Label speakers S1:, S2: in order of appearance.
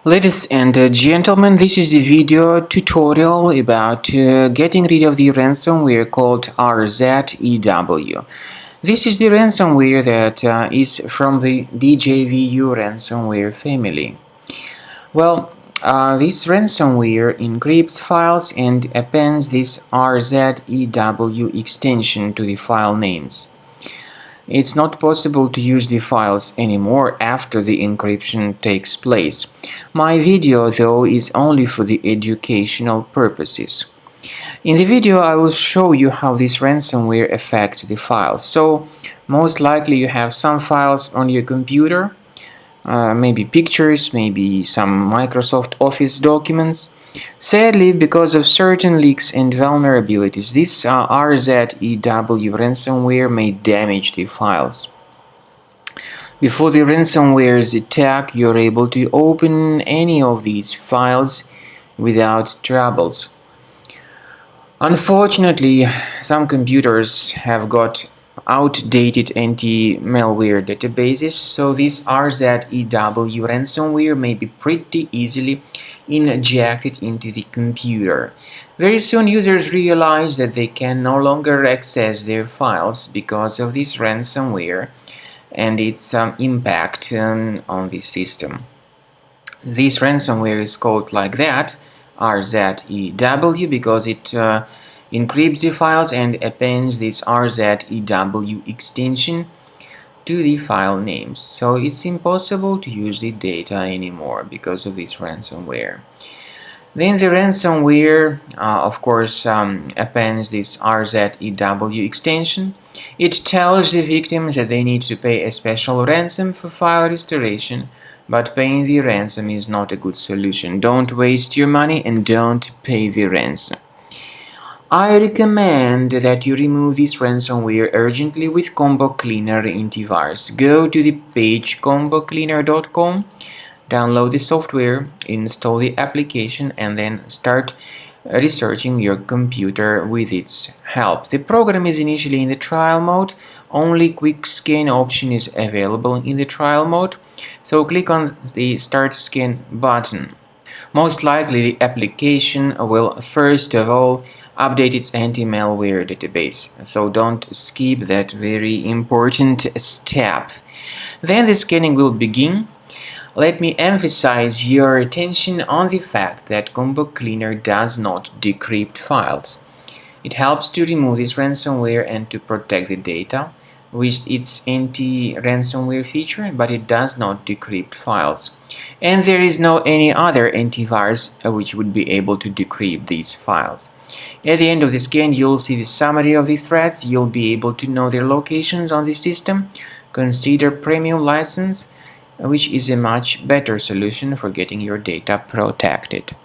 S1: Ladies and gentlemen, this is the video tutorial about getting rid of the ransomware called RZEW. This is the ransomware that is from the DJVU ransomware family. Well, this ransomware encrypts files and appends this RZEW extension to the file names. It's not possible to use the files anymore after the encryption takes place. My video, though, is only for the educational purposes. In the video, I will show you how this ransomware affects the files. So, most likely you have some files on your computer, maybe pictures, maybe some Microsoft Office documents. Sadly, because of certain leaks and vulnerabilities, this RZEW ransomware may damage the files. Before the ransomware's attack, you're able to open any of these files without troubles. Unfortunately, some computers have got outdated anti-malware databases, so this RZEW ransomware may be pretty easily injected into the computer. Very soon users realize that they can no longer access their files because of this ransomware and its impact on the system. This ransomware is called like that, RZEW, because it encrypts the files and appends this RZEW extension to the file names. So it's impossible to use the data anymore because of this ransomware. Then the ransomware, of course, appends this RZEW extension. It tells the victims that they need to pay a special ransom for file restoration, but paying the ransom is not a good solution. Don't waste your money and don't pay the ransom. I recommend that you remove this ransomware urgently with Combo Cleaner Antivirus. Go to the page combocleaner.com, download the software, install the application, and then start researching your computer with its help. The program is initially in the trial mode. Only quick scan option is available in the trial mode, so click on the Start Scan button. Most likely the application will first of all update its anti-malware database, so don't skip that very important step. Then the scanning will begin. Let me emphasize your attention on the fact that Combo Cleaner does not decrypt files. It helps to remove this ransomware and to protect the data with its anti-ransomware feature, but it does not decrypt files. And there is no any other antivirus which would be able to decrypt these files. At the end of the scan, you'll see the summary of the threats. You'll be able to know their locations on the system. Consider premium license, which is a much better solution for getting your data protected.